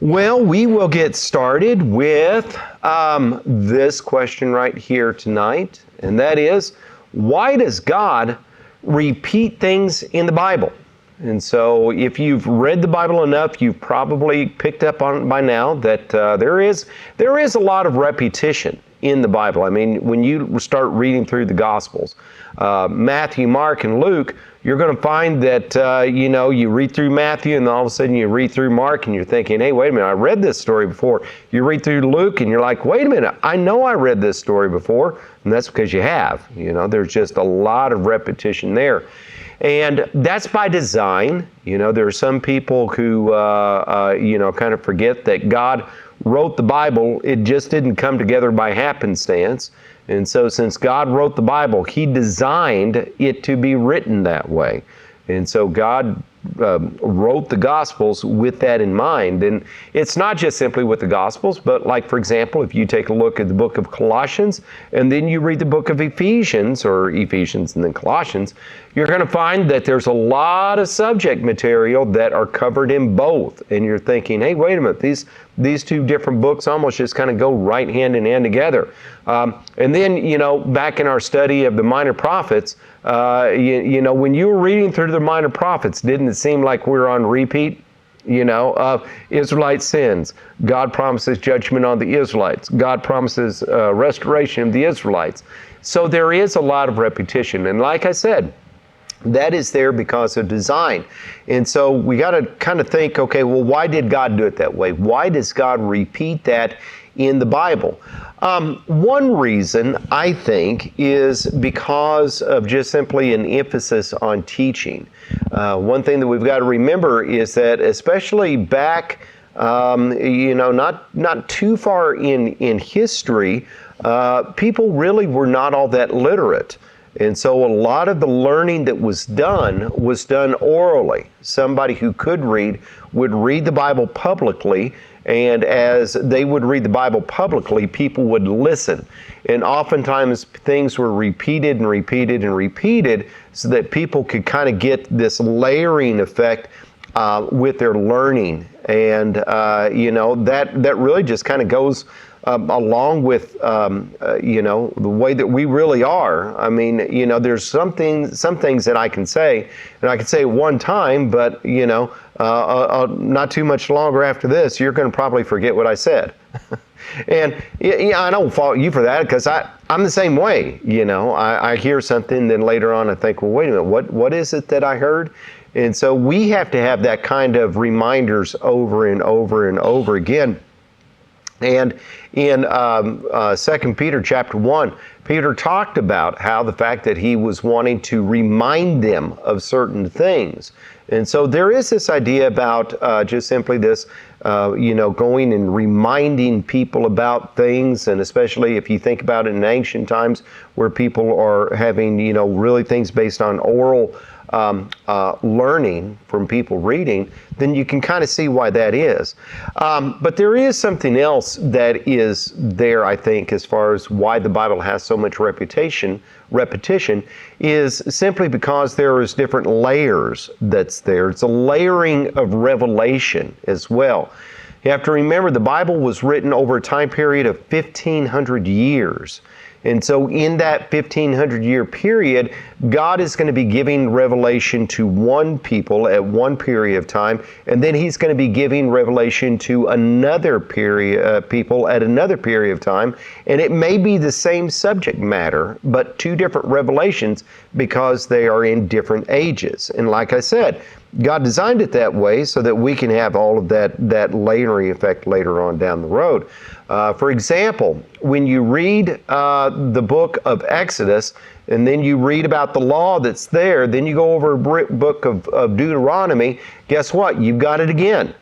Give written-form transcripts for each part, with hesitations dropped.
Well, we will get started with this question right here tonight, and that is, why does God repeat things in the Bible? And so if you've read the Bible enough, you've probably picked up on by now that there is a lot of repetition in the Bible. I mean, when you start reading through the Gospels, Matthew, Mark, and Luke, you're going to find that, you read through Matthew and all of a sudden you read through Mark and you're thinking, hey, wait a minute, I read this story before. You read through Luke and you're like, wait a minute, I know I read this story before. And that's because you have. There's just a lot of repetition there. And that's by design. There are some people who, kind of forget that God wrote the Bible. It just didn't come together by happenstance. And so since God wrote the Bible, He designed it to be written that way. And so God wrote the Gospels with that in mind. And it's not just simply with the Gospels, but like, for example, if you take a look at the book of Colossians, and then you read the book of Ephesians, or Ephesians and then Colossians, you're going to find that there's a lot of subject material that are covered in both. And you're thinking, hey, wait a minute, these two different books almost just kind of go right hand in hand together. And then, back in our study of the minor prophets, when you were reading through the minor prophets, didn't it seem like we were on repeat? Of Israelite sins. God promises judgment on the Israelites. God promises restoration of the Israelites. So there is a lot of repetition. And like I said, that is there because of design. And so we got to kind of think, okay, well, why did God do it that way? Why does God repeat that in the Bible? One reason, I think, is because of just simply an emphasis on teaching. One thing that we've got to remember is that, especially back, not too far in history, people really were not all that literate. And so a lot of the learning that was done orally. Somebody who could read would read the Bible publicly, and as they would read the Bible publicly, people would listen. And oftentimes things were repeated and repeated and repeated so that people could kind of get this layering effect with their learning. And, that really just kind of goes along with, the way that we really are. I mean, there's some things that I can say, and I can say one time, but, not too much longer after this, you're going to probably forget what I said. And I don't fault you for that, because I'm the same way. I hear something, then later on I think, well, wait a minute, what is it that I heard? And so we have to have that kind of reminders over and over and over again. And in 2 Peter chapter 1, Peter talked about how the fact that he was wanting to remind them of certain things. And so there is this idea about just simply this, going and reminding people about things, and especially if you think about it in ancient times where people are having, really things based on oral learning from people reading, then you can kind of see why that is. But there is something else that is there, I think, as far as why the Bible has so much repetition, is simply because there is different layers that's there. It's a layering of revelation as well. You have to remember the Bible was written over a time period of 1,500 years. And so in that 1,500-year period, God is going to be giving revelation to one people at one period of time, and then He's going to be giving revelation to another people at another period of time. And it may be the same subject matter, but two different revelations because they are in different ages. And like I said, God designed it that way so that we can have all of that layering effect later on down the road. For example, when you read the book of Exodus, and then you read about the law that's there, then you go over a book of Deuteronomy, guess what? You've got it again.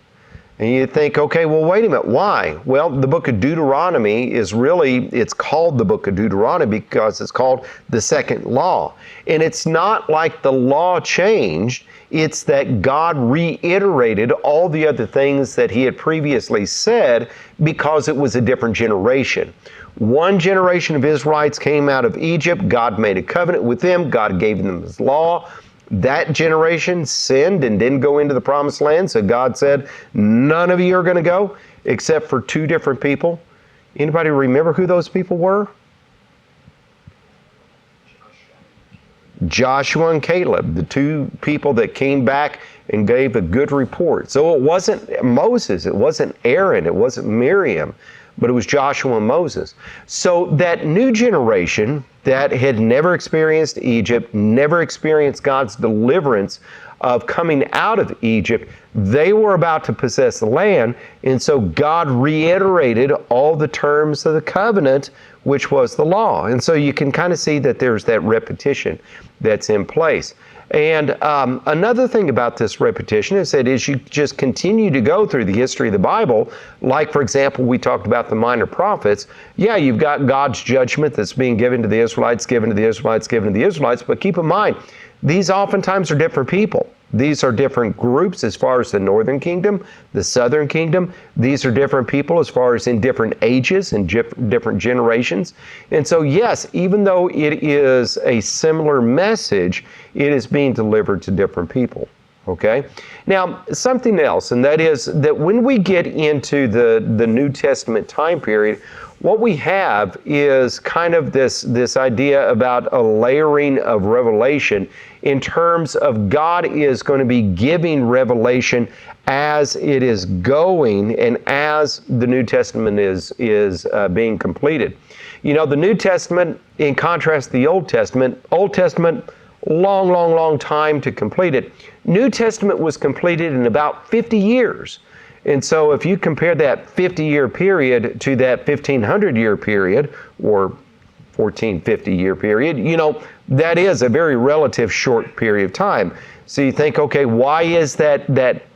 And you think, okay, well, wait a minute, why? Well, the book of Deuteronomy it's called the book of Deuteronomy because it's called the second law. And it's not like the law changed, it's that God reiterated all the other things that He had previously said because it was a different generation. One generation of Israelites came out of Egypt, God made a covenant with them, God gave them His law. That generation sinned and didn't go into the promised land, so God said, none of you are going to go except for two different people. Anybody remember who those people were? Joshua and Caleb, the two people that came back and gave a good report. So it wasn't Moses, it wasn't Aaron, it wasn't Miriam, but it was Joshua and Moses. So that new generation that had never experienced Egypt, never experienced God's deliverance of coming out of Egypt, they were about to possess the land, and so God reiterated all the terms of the covenant, which was the law. And so you can kind of see that there's that repetition that's in place. And another thing about this repetition is that as you just continue to go through the history of the Bible, like, for example, we talked about the minor prophets, yeah, you've got God's judgment that's being given to the Israelites, given to the Israelites, given to the Israelites, but keep in mind, these oftentimes are different people. These are different groups as far as the northern kingdom, the southern kingdom. These are different people as far as in different ages and different generations. And so, yes, even though it is a similar message, it is being delivered to different people. Okay? Now, something else, and that is that when we get into the New Testament time period, what we have is kind of this idea about a layering of revelation in terms of God is going to be giving revelation as it is going and as the New Testament is being completed. You know, the New Testament, in contrast to the Old Testament, long time to complete it. New Testament was completed in about 50 years. And so if you compare that 50-year period to that 1,500-year period, or 1450-year period, you know, that is a very relative short period of time. So you think, okay, why is that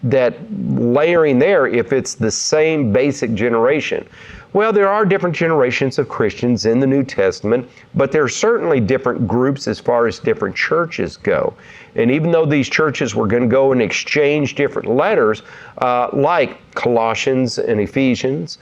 layering there if it's the same basic generation? Well, there are different generations of Christians in the New Testament, but there are certainly different groups as far as different churches go. And even though these churches were going to go and exchange different letters, like Colossians and Ephesians,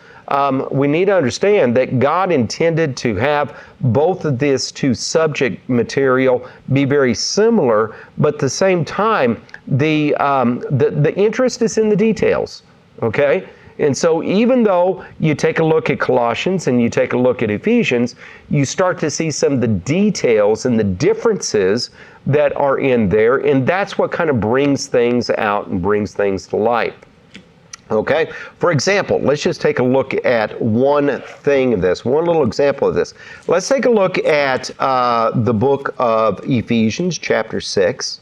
we need to understand that God intended to have both of these two subject material be very similar, but at the same time, the interest is in the details, okay? And so even though you take a look at Colossians and you take a look at Ephesians, you start to see some of the details and the differences that are in there, and that's what kind of brings things out and brings things to light. Okay? For example, let's just take a look at one thing of this, one little example of this. Let's take a look at the book of Ephesians, chapter 6.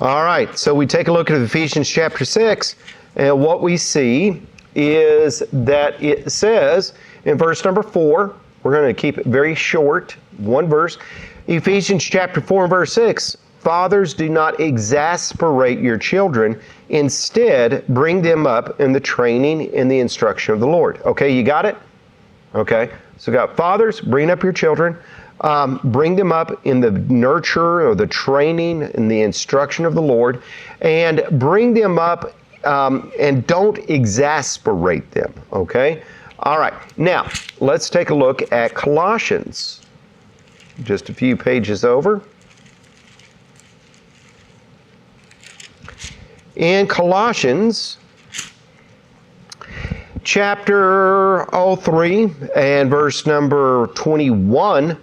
All right, so we take a look at Ephesians chapter 6, and what we see is that it says in verse number 4, we're going to keep it very short, one verse, Ephesians chapter 4 and verse 6, fathers, do not exasperate your children, instead bring them up in the training and the instruction of the Lord. Okay, you got it? Okay, so we got fathers, bring up your children, bring them up in the nurture or the training and the instruction of the Lord, and bring them up and don't exasperate them, okay? All right, now let's take a look at Colossians, just a few pages over. In Colossians, chapter 3 and verse number 21,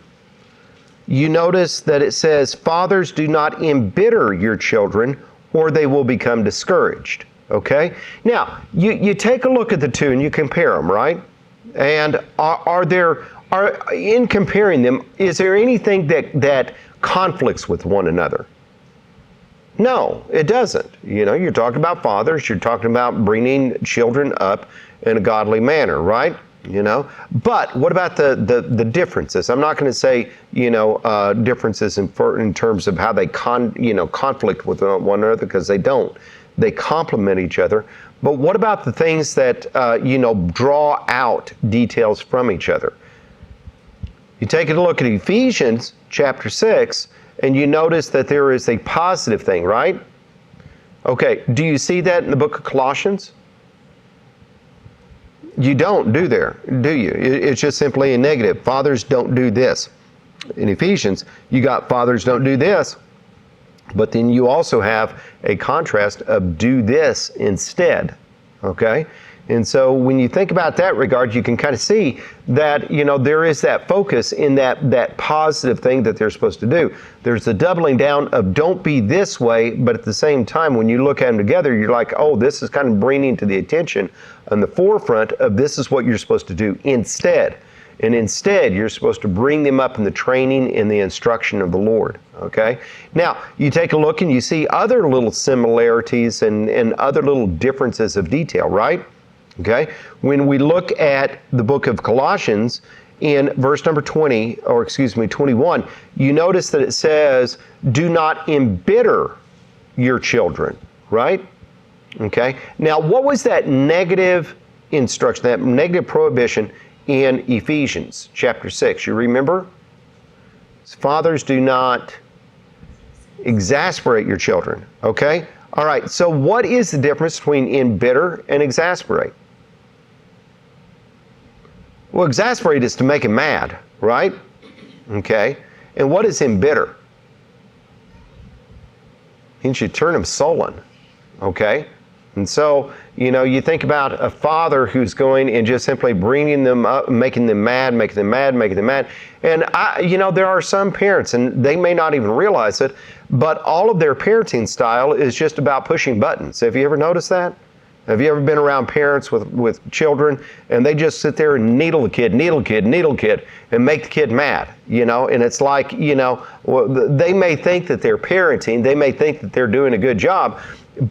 you notice that it says, fathers, do not embitter your children, or they will become discouraged. Okay? Now, you take a look at the two and you compare them, right? And in comparing them, is there anything that conflicts with one another? No, it doesn't. You know, you're talking about fathers, you're talking about bringing children up in a godly manner, right? You know, but what about the differences? I'm not going to say, you know, differences in terms of how they conflict with one another, because they don't. They complement each other. But what about the things that draw out details from each other? You take a look at Ephesians chapter 6, and you notice that there is a positive thing, right? Okay, do you see that in the book of Colossians? You don't do there, do you? It's just simply a negative. Fathers, don't do this. In Ephesians, you got fathers, don't do this. But then you also have a contrast of do this instead, okay? And so when you think about that regard, you can kind of see that, there is that focus in that positive thing that they're supposed to do. There's the doubling down of don't be this way, but at the same time, when you look at them together, you're like, oh, this is kind of bringing to the attention on the forefront of this is what you're supposed to do instead. And instead, you're supposed to bring them up in the training and the instruction of the Lord, okay? Now, you take a look and you see other little similarities and other little differences of detail, right? Okay? When we look at the book of Colossians, in verse number 21, you notice that it says, do not embitter your children, right? Okay? Now, what was that negative instruction, that negative prohibition in Ephesians chapter 6? You remember? Fathers, do not exasperate your children. Okay? All right. So what is the difference between embitter and exasperate? Well, exasperate is to make him mad, right? Okay. And what is embitter? Means you turn him sullen. Okay? And so, you think about a father who's going and just simply bringing them up, making them mad. And there are some parents, and they may not even realize it, but all of their parenting style is just about pushing buttons. Have you ever noticed that? Have you ever been around parents with children, and they just sit there and needle the kid, and make the kid mad, And it's like, they may think that they're parenting, they may think that they're doing a good job,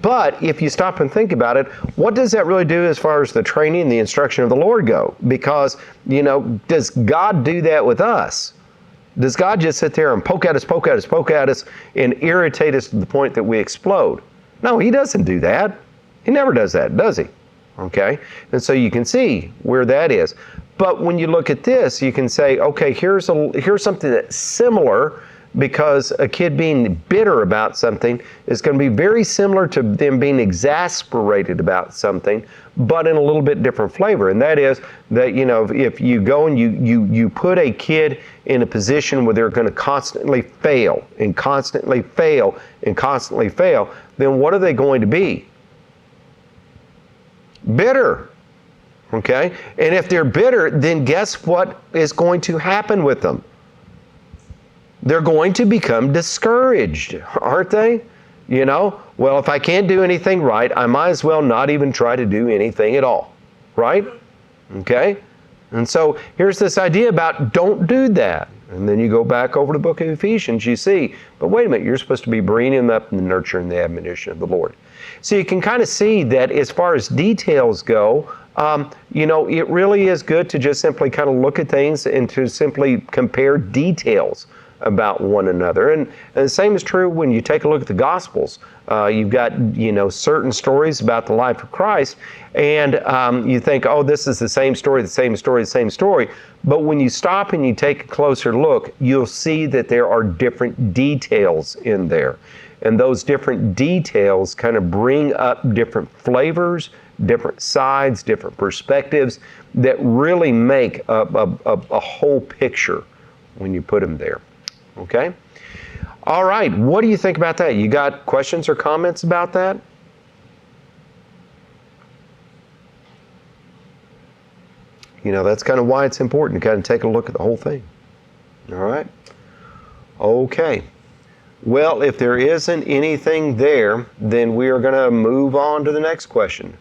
but if you stop and think about it, what does that really do as far as the training and the instruction of the Lord go? Because, does God do that with us? Does God just sit there and poke at us, and irritate us to the point that we explode? No, He doesn't do that. He never does that, does He? Okay? And so you can see where that is. But when you look at this, you can say, okay, here's something that's similar, because a kid being bitter about something is going to be very similar to them being exasperated about something, but in a little bit different flavor. And that is that, if you go and you put a kid in a position where they're going to constantly fail, then what are they going to be? Bitter. Okay? And if they're bitter, then guess what is going to happen with them? They're going to become discouraged, aren't they? Well, if I can't do anything right, I might as well not even try to do anything at all, right? Okay? And so here's this idea about don't do that. And then you go back over to the book of Ephesians, you see, but wait a minute, you're supposed to be bringing them up in the nurture and the admonition of the Lord. So you can kind of see that as far as details go, it really is good to just simply kind of look at things and to simply compare details about one another. And the same is true when you take a look at the Gospels. You've got, certain stories about the life of Christ, and you think, oh, this is the same story. But when you stop and you take a closer look, you'll see that there are different details in there. And those different details kind of bring up different flavors, different sides, different perspectives that really make a whole picture when you put them there. Okay? All right. What do you think about that? You got questions or comments about that? That's kind of why it's important to kind of take a look at the whole thing. All right? Okay. Well, if there isn't anything there, then we are going to move on to the next question.